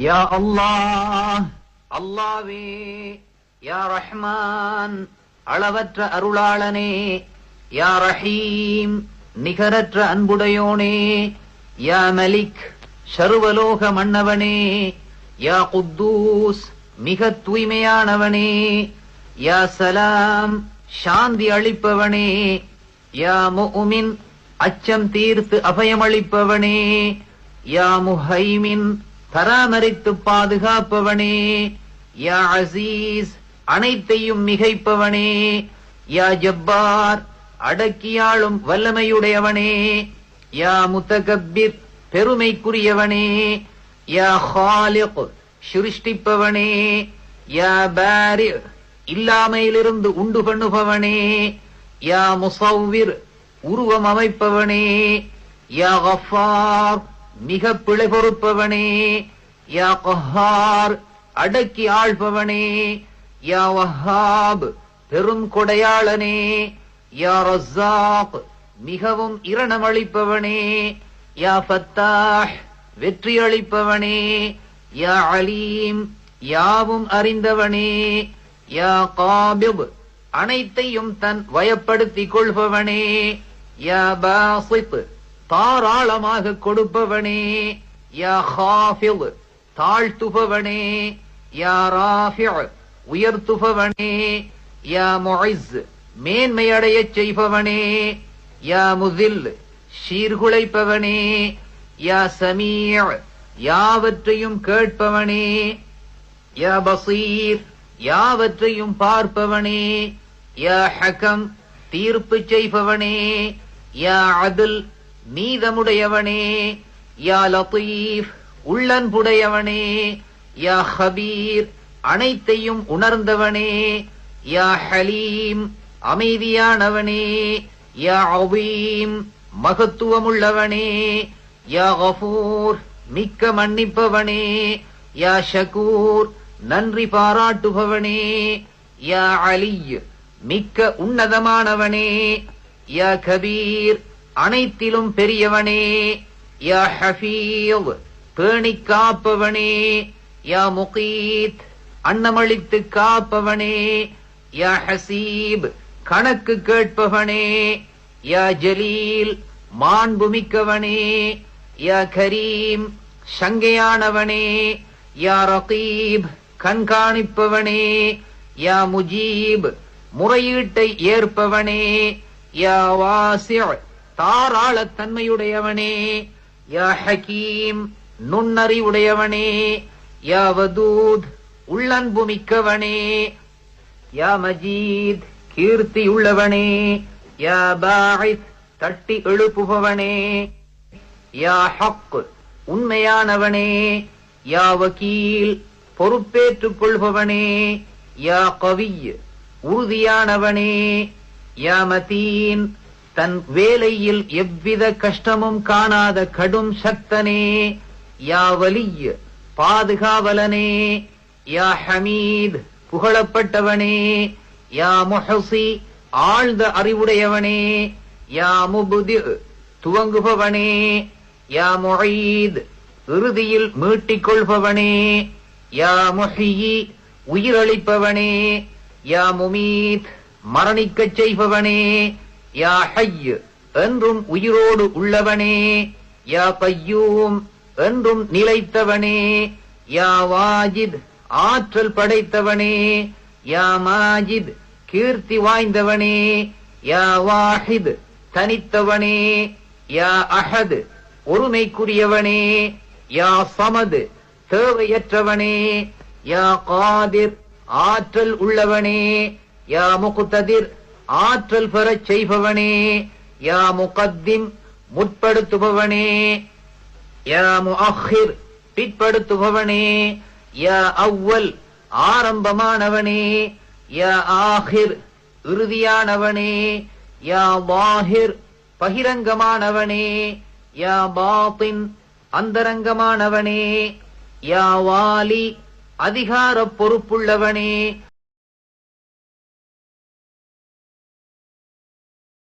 யா அல்லாஹ், அல்லாவே. யா ரஹ்மான், அளவற்ற அருளாளனே. யா ரஹீம், நிகரற்ற அன்புடையோனே. யா மலிக், சர்வலோக மன்னவனே. யா குத்தூஸ், மிக தூய்மையானவனே. யா சலாம், சாந்தி அளிப்பவனே. யா முஃமின், அச்சம் தீர்த்து அபயமளிப்பவனே. யா முஹைமின், பராமரித்து பாதுகாப்பவனே. யா அசீஸ், அனைத்தையும் மிகைப்பவனே. யா ஜப்பார், அடக்கியாளும் வல்லமையுடையவனே. யா முத்தகப்பிர், பெருமைக்குரியவனே. யா ஹாலிக், சிருஷ்டிப்பவனே. யா பாரி, இல்லாமையிலிருந்து உண்டு பண்ணுபவனே. யா முஸவ்விர், உருவம் அமைப்பவனே. யா கஃபார், மிக பிழை பொறுப்பவனே. யா கஹார், அடக்கி ஆள்பவனே. யா வஹாப், பெரும் கொடையாளனே. யா ரஸாக், மிகவும் இரணமளிப்பவனே. யா ஃபத்தாஹ், வெற்றி அளிப்பவனே. யா அலீம், யாவும் அறிந்தவனே. யா காபிப், அனைத்தையும் தன் வயப்படுத்திக் கொள்பவனே. யா பாசித், தாராளமாக கொடுப்பவனே. யா ஹாஃபில், தாழ்த்துபவனே. யா ராஃபி', உயர்த்துபவனே. யா முஇஸ், மேன்மையடையச் செய்பவனே. யா முஸில், சீர்குலைப்பவனே. யா சமீ', யாவற்றையும் கேட்பவனே. யா பஸீர், யாவற்றையும் பார்ப்பவனே. யா ஹகம், தீர்ப்பு செய்பவனே. யா அத்ல், நீதமுடையவனே. யா லதீஃப், உள்ளன்புடையவனே. யா ஹபீர், அனைத்தையும் உணர்ந்தவனே. யா ஹலீம், அமைதியானவனே. யா அவீம், மகத்துவமுள்ளவனே. யா கஃபூர், மிக்க மன்னிப்பவனே. யா ஷகூர், நன்றி பாராட்டுபவனே. யா அலி, மிக்க உன்னதமானவனே. யா கபீர், அனைத்திலும் பெரியவனே. யா ஹஃபீஸ், பேணிக் காப்பவனே. யா முகீத், அன்னமளித்து காப்பவனே. யா ஹசீப், கணக்கு கேட்பவனே. யா ஜலீல், மாண்புமிக்கவனே. யா கரீம், சங்கையானவனே. யா ரகீப், கண்காணிப்பவனே. யா முஜீப், முறையீட்டை ஏற்பவனே. யா வாசி', தாராளத்தன்மையுடையவனே. யா ஹகீம், நுண்ணறிவுடையவனே. யா வதூத், உள்ளன்பு மிக்கவனே. யா மஜீத், கீர்த்தியுள்ளவனே. யா பாஇத், தட்டி எழுப்புபவனே. யா ஹக், உண்மையானவனே. யா வக்கீல், பொறுப்பேற்றுக் கொள்பவனே. யா கவி, உறுதியானவனே. யா மதீன், தன் வேலையில் எவ்வித கஷ்டமும் காணாத கடும் சக்தனே. யா வலி, பாதுகாவலனே. யா ஹமீத், புகழப்பட்டவனே. யா முஹசி, ஆழ்ந்த அறிவுடையவனே. யா முப்தி', துவங்குபவனே. யா முஈத், இறுதியில் மீட்டிக் கொள்பவனே. யா முஹ்யி, உயிரளிப்பவனே. யா முமீத், மரணிக்கச் செய்பவனே. யா ஹய்ய், என்றும் உயிரோடு உள்ளவனே. யா கய்யூம், என்றும் நிலைத்தவனே. யா வாஜித், ஆற்றல் படைத்தவனே. யா மாஜித், கீர்த்தி வாய்ந்தவனே. யா வாஹித், தனித்தவனே. யா அஹத், ஒருமைக்குரியவனே. யா சமத், தேவையற்றவனே. யா காதிர், ஆற்றல் உள்ளவனே. யா முக்ததிர், ஆற்றல் பெறச் செய்பவனே. யா முகத்திம், முற்படுத்துபவனே. யா முஅக்கிர், பிற்படுத்துபவனே. யா அவ்வல், ஆரம்பமானவனே. யா ஆஹிர், இறுதியானவனே. யா வாஹிர், பகிரங்கமானவனே. யா பாத்தின், அந்தரங்கமானவனே. யா வாலி, அதிகார பொறுப்புள்ளவனே.